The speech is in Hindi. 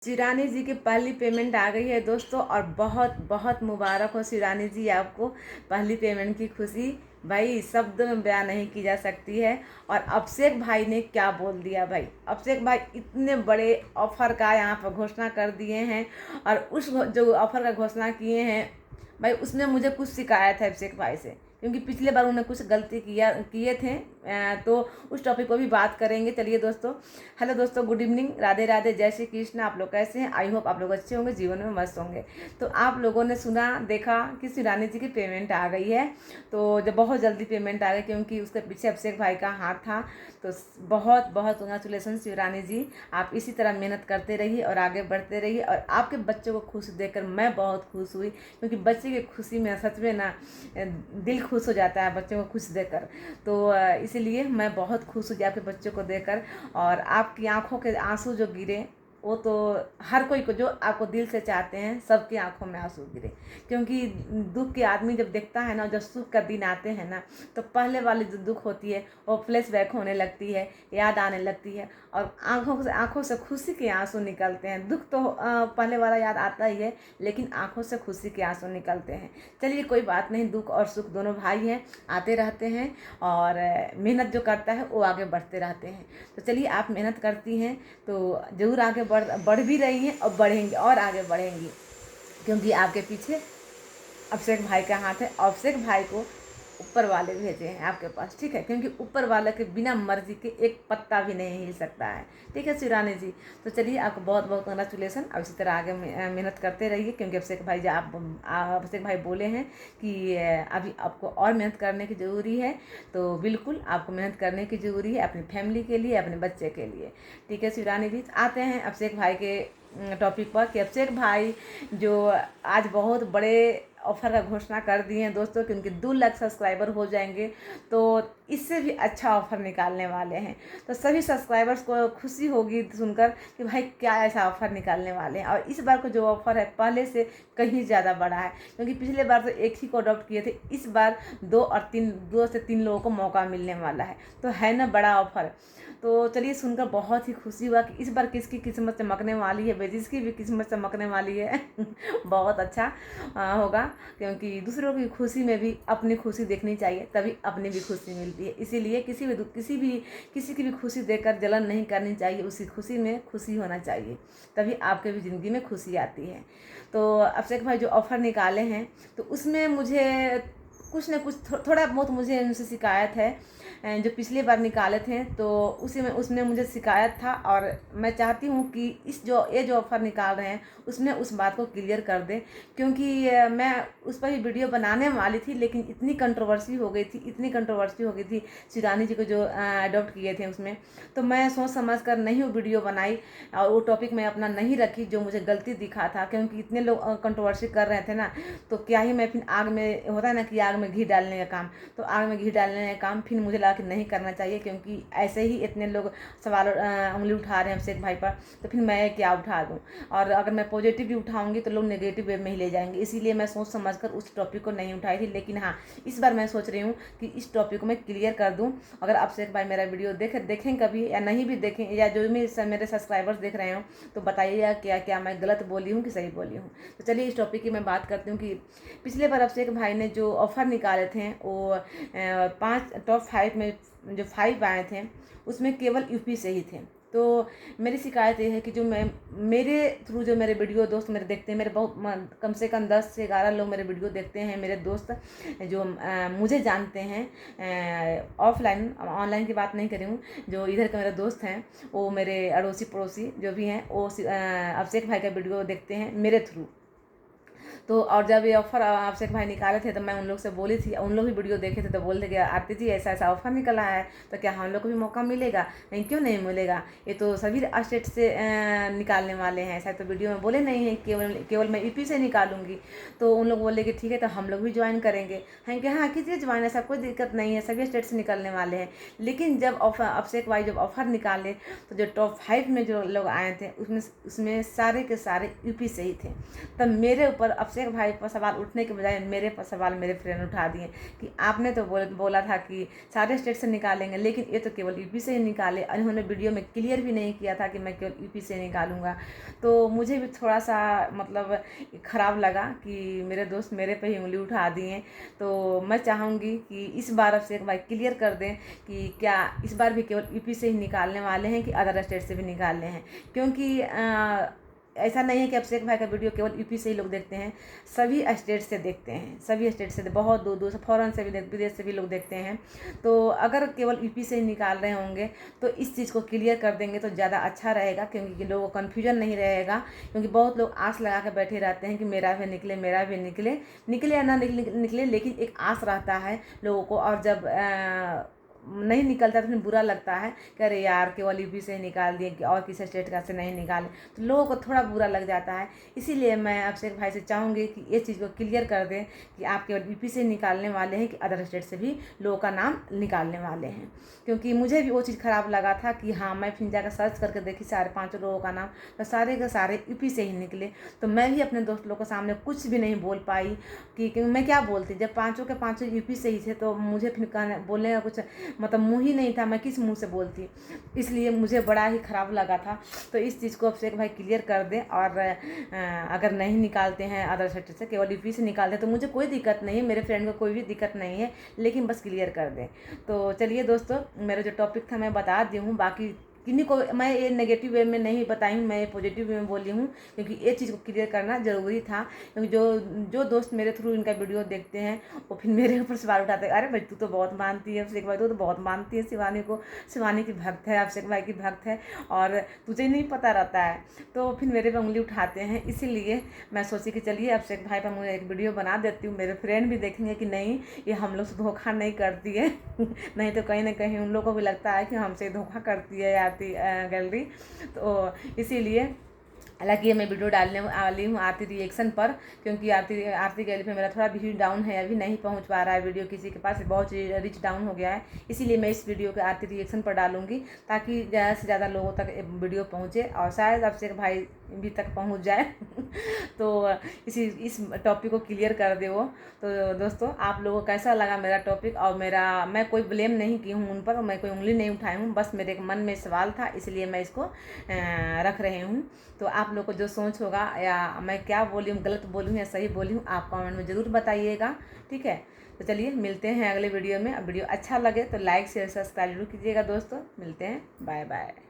शिरानी जी की पहली पेमेंट आ गई है दोस्तों, और बहुत बहुत मुबारक हो शिरानी जी आपको पहली पेमेंट की खुशी। भाई शब्द में बयान नहीं की जा सकती है। और अभिषेक भाई ने क्या बोल दिया भाई, अभिषेक भाई इतने बड़े ऑफर का यहाँ पर घोषणा कर दिए हैं। और उस जो ऑफर का घोषणा किए हैं भाई, उसमें मुझे कुछ शिकायत है अभिषेक भाई से, क्योंकि पिछले बार उन्होंने कुछ गलती किए थे। तो उस टॉपिक को भी बात करेंगे। चलिए दोस्तों, हेलो दोस्तों, गुड इवनिंग, राधे राधे, जय श्री कृष्ण। आप लोग कैसे हैं? आई होप आप लोग अच्छे होंगे, जीवन में मस्त होंगे। तो आप लोगों ने सुना देखा कि शिरानी जी की पेमेंट आ गई है। तो जब बहुत जल्दी पेमेंट आ गई, क्योंकि उसके पीछे अभिषेक भाई का हाथ था। तो बहुत बहुत कंग्रेचुलेसन शिरानी जी, आप इसी तरह मेहनत करते रहिए और आगे बढ़ते रहिए। और आपके बच्चों को खुश देखकर मैं बहुत खुश हुई, क्योंकि बच्चे की खुशी में सच में ना दिल खुश हो जाता है बच्चों को खुश देखकर। तो इसीलिए मैं बहुत खुश हुई आपके बच्चों को देखकर। और आपकी आंखों के आंसू जो गिरे, वो तो हर कोई को जो आपको दिल से चाहते हैं सबकी आंखों में आंसू गिरे। क्योंकि दुख के आदमी जब देखता है ना, जब सुख का दिन आते हैं ना, तो पहले वाली जो दुख होती है वो फ्लैशबैक होने लगती है, याद आने लगती है। और आंखों से खुशी के आंसू निकलते हैं। दुख तो पहले वाला याद आता ही है, लेकिन आंखों से खुशी के आंसू निकलते हैं। चलिए कोई बात नहीं, दुख और सुख दोनों भाई हैं, आते रहते हैं। और मेहनत जो करता है वो आगे बढ़ते रहते हैं। तो चलिए, आप मेहनत करती हैं तो ज़रूर आगे बढ़ भी रही हैं और बढ़ेंगी और आगे बढ़ेंगी, क्योंकि आपके पीछे अभिषेक भाई का हाथ है। अभिषेक भाई को ऊपर वाले भेजे हैं आपके पास, ठीक है? क्योंकि ऊपर वाले के बिना मर्जी के एक पत्ता भी नहीं हिल सकता है, ठीक है शिरानी जी? तो चलिए, आपको बहुत बहुत कंग्रेचुलेसन। अब इसी तरह आगे मेहनत करते रहिए, क्योंकि अभिषेक भाई अभिषेक भाई बोले हैं कि अभी आपको और मेहनत करने की ज़रूरी है। तो बिल्कुल आपको मेहनत करने की ज़रूरी है, अपनी फैमिली के लिए, अपने बच्चे के लिए, ठीक है शिरानी जी? आते हैं अभिषेक भाई के टॉपिक पर कि अभिषेक भाई जो आज बहुत बड़े ऑफर का घोषणा कर दिए हैं दोस्तों, कि उनके 2 लाख सब्सक्राइबर हो जाएंगे तो इससे भी अच्छा ऑफर निकालने वाले हैं। तो सभी सब्सक्राइबर्स को खुशी होगी सुनकर कि भाई क्या ऐसा ऑफर निकालने वाले हैं। और इस बार को जो ऑफर है पहले से कहीं ज़्यादा बड़ा है, क्योंकि पिछले बार तो एक ही को अडॉप्ट किए थे, इस बार 2 से 3 लोगों को मौका मिलने वाला है। तो है ना बड़ा ऑफर? तो चलिए, सुनकर बहुत ही खुशी हुआ कि इस बार किसकी किस्मत चमकने वाली है, जिसकी भी किस्मत चमकने वाली है बहुत अच्छा होगा। क्योंकि दूसरों की खुशी में भी अपनी खुशी देखनी चाहिए, तभी अपनी भी खुशी मिलती है। इसीलिए किसी की भी खुशी देखकर जलन नहीं करनी चाहिए, उसी खुशी में खुशी होना चाहिए, तभी आपके भी ज़िंदगी में खुशी आती है। तो अभिषेक भाई जो ऑफ़र निकाले हैं, तो उसमें मुझे कुछ न कुछ थोड़ा बहुत मुझे उनसे शिकायत है। जो पिछली बार निकाले थे तो उसमें मुझे शिकायत था। और मैं चाहती हूँ कि ये जो ऑफ़र निकाल रहे हैं उसमें उस बात को क्लियर कर दें, क्योंकि मैं उस पर ही वीडियो बनाने वाली थी, लेकिन इतनी कंट्रोवर्सी हो गई थी शिरानी जी को जो अडॉप्ट किए थे उसमें। तो मैं सोच समझ कर नहीं वो वीडियो बनाई, और वो टॉपिक मैं अपना नहीं रखी जो मुझे गलती दिखा था, क्योंकि इतने लोग कंट्रोवर्सी कर रहे थे ना। तो क्या ही मैं फिर आग में, होता है ना कि आग में घी डालने का काम, तो आग में घी डालने का काम फिर मुझे लगा कि नहीं करना चाहिए, क्योंकि ऐसे ही इतने लोग सवाल उंगली उठा रहे हैं अभिषेक भाई पर, तो फिर मैं क्या उठा दूँ? और अगर मैं पॉजिटिव भी उठाऊंगी तो लोग नेगेटिव वे में ही ले जाएंगे। इसीलिए मैं सोच समझ कर उस टॉपिक को नहीं उठाई थी। लेकिन हाँ, इस बार मैं सोच रही हूँ कि इस टॉपिक को मैं क्लियर कर दूँ। अगर अभिषेक भाई मेरा वीडियो देखें कभी, या नहीं भी देखें, या जो भी मेरे सब्सक्राइबर्स देख रहे हो, तो बताइएगा क्या क्या मैं गलत बोली हूँ कि सही बोली हूँ। तो चलिए, इस टॉपिक की मैं बात करती हूँ कि पिछले बार अभिषेक भाई ने जो ऑफ़र निकाले थे वो 5 टॉप 5 में जो 5 आए थे उसमें केवल यूपी से ही थे। तो मेरी शिकायत ये है कि जो मेरे थ्रू जो मेरे वीडियो दोस्त मेरे देखते हैं, मेरे बहुत कम से कम 10 से 11 लोग मेरे वीडियो देखते हैं, मेरे दोस्त जो मुझे जानते हैं ऑफलाइन, ऑनलाइन की बात नहीं कर रही हूँ, जो इधर के मेरे दोस्त हैं, वो मेरे अड़ोसी पड़ोसी जो भी हैं, वो अभिषेक भाई का वीडियो देखते हैं मेरे थ्रू। तो और जब ये ऑफ़र अभिषेक भाई निकाले थे तो मैं उन लोग से बोली थी, उन लोग भी वीडियो देखे थे, तो बोलते कि आरती जी ऐसा ऐसा ऑफ़र निकला है, तो क्या हम लोग को भी मौका मिलेगा? नहीं, क्यों नहीं मिलेगा? ये तो सभी स्टेट से निकालने वाले हैं, ऐसा तो वीडियो में बोले नहीं है, केवल मैं यूपी से निकालूंगी। तो उन लोग बोले कि ठीक है, तो हम लोग भी ज्वाइन करेंगे। हम कि हाँ कीजिए ज्वाइन, ऐसा कोई दिक्कत नहीं है, सभी स्टेट से निकलने वाले हैं। लेकिन जब अभिषेक भाई जब ऑफ़र निकाले, तो जो टॉप 5 में जो लोग आए थे उसमें सारे के सारे यूपी से ही थे। तब मेरे ऊपर अभिषेक अभिषेक भाई पर सवाल उठने के बजाय मेरे पर सवाल मेरे फ्रेंड उठा दिए कि आपने तो बोला था कि सारे स्टेट से निकालेंगे, लेकिन ये तो केवल यूपी से ही निकाले। उन्होंने वीडियो में क्लियर भी नहीं किया था कि मैं केवल यूपी से निकालूंगा। तो मुझे भी थोड़ा सा मतलब ख़राब लगा कि मेरे दोस्त मेरे पे ही उंगली उठा दिए। तो मैं चाहूँगी कि इस बार अभिषेक भाई क्लियर कर दें कि क्या इस बार भी केवल यूपी से ही निकालने वाले हैं कि अदर स्टेट से भी निकालने हैं, क्योंकि ऐसा नहीं है कि अभिषेक भाई का वीडियो केवल यूपी से ही लोग देखते हैं, सभी स्टेट से देखते हैं, सभी स्टेट से, बहुत दूर दूर से, फॉरेन से भी, विदेश से भी लोग देखते हैं। तो अगर केवल यूपी से ही निकाल रहे होंगे तो इस चीज़ को क्लियर कर देंगे तो ज़्यादा अच्छा रहेगा, क्योंकि लोगों को कन्फ्यूजन नहीं रहेगा। क्योंकि बहुत लोग आस लगा कर बैठे रहते हैं कि मेरा भी निकले, मेरा भी निकले, निकले या ना निकले, लेकिन एक आस रहता है लोगों को। और जब नहीं निकलता तो फिर बुरा लगता है कि अरे यार केवल यूपी से ही निकाल दिए कि और किसी स्टेट का से नहीं निकाले, तो लोगों को थोड़ा बुरा लग जाता है। इसीलिए मैं अभिषेक भाई से चाहूँगी कि ये चीज़ को क्लियर कर दें कि आप केवल यूपी से निकालने वाले हैं कि अदर स्टेट से भी लोगों का नाम निकालने वाले हैं। क्योंकि मुझे भी वो चीज़ ख़राब लगा था कि हाँ, मैं फिर जाकर सर्च करके देखी सारे 5 लोगों का नाम, तो सारे के सारे यूपी से ही निकले। तो मैं भी अपने दोस्त लोगों के सामने कुछ भी नहीं बोल पाई कि मैं क्या बोलती, जब 5 के 5 यूपी से ही थे तो मुझे फिर बोलने का कुछ मतलब मुँह ही नहीं था, मैं किस मुंह से बोलती। इसलिए मुझे बड़ा ही ख़राब लगा था। तो इस चीज़ को अभिषेक भाई क्लियर कर दें। और अगर नहीं निकालते हैं अदर स्टेट से, केवल यूपी से निकालते हैं, तो मुझे कोई दिक्कत नहीं है, मेरे फ्रेंड को कोई भी दिक्कत नहीं है, लेकिन बस क्लियर कर दें। तो चलिए दोस्तों, मेरा जो टॉपिक था मैं बता दी हूँ। बाकी किन्हीं को मैं ये नेगेटिव वे में नहीं बताई हूँ, मैं ये पॉजिटिव वे में बोली हूँ, क्योंकि ये चीज़ को क्लियर करना ज़रूरी था। क्योंकि जो दोस्त मेरे थ्रू इनका वीडियो देखते हैं वो फिर मेरे ऊपर सवाल उठाते हैं, अरे भाई तू तो बहुत मानती है अभिषेक भाई, तू तो बहुत मानती है शिवानी को, शिवानी की भक्त है, अभिषेक भाई की भक्त है, और तुझे नहीं पता रहता है। तो फिर मेरे पे उंगली उठाते हैं। इसीलिए मैं सोची कि चलिए अभिषेक भाई पर मुझे एक वीडियो बना देती हूँ, मेरे फ्रेंड भी देखेंगे कि नहीं ये हम लोग से धोखा नहीं करती है नहीं तो कहीं ना कहीं उन लोगों को भी लगता है कि हमसे धोखा करती है आरती गैलरी। तो इसीलिए हालांकि मैं वीडियो डालने वाली हूँ आरती रिएक्शन पर, क्योंकि आरती गैलरी पे मेरा थोड़ा व्यू डाउन है, अभी नहीं पहुँच पा रहा है वीडियो किसी के पास, बहुत रिच डाउन हो गया है। इसीलिए मैं इस वीडियो के आरती रिएक्शन पर डालूंगी, ताकि ज़्यादा से ज़्यादा लोगों तक वीडियो पहुँचे और शायद अभिषेक भाई भी तक पहुँच जाए तो इस टॉपिक को क्लियर कर दे वो। तो दोस्तों, आप लोगों को कैसा लगा मेरा टॉपिक? और मैं कोई ब्लेम नहीं की हूँ उन पर, और मैं कोई उंगली नहीं उठाई हूँ, बस मेरे मन में सवाल था, इसलिए मैं इसको रख रही हूँ। तो आप लोग को जो सोच होगा, या मैं क्या बोली हूँ, गलत बोली हूँ या सही बोली हूँ, आप कमेंट में ज़रूर बताइएगा, ठीक है। तो चलिए मिलते हैं अगले वीडियो में। अब वीडियो अच्छा लगे तो लाइक शेयर सब्सक्राइब जरूर कीजिएगा दोस्तों। मिलते हैं, बाय बाय।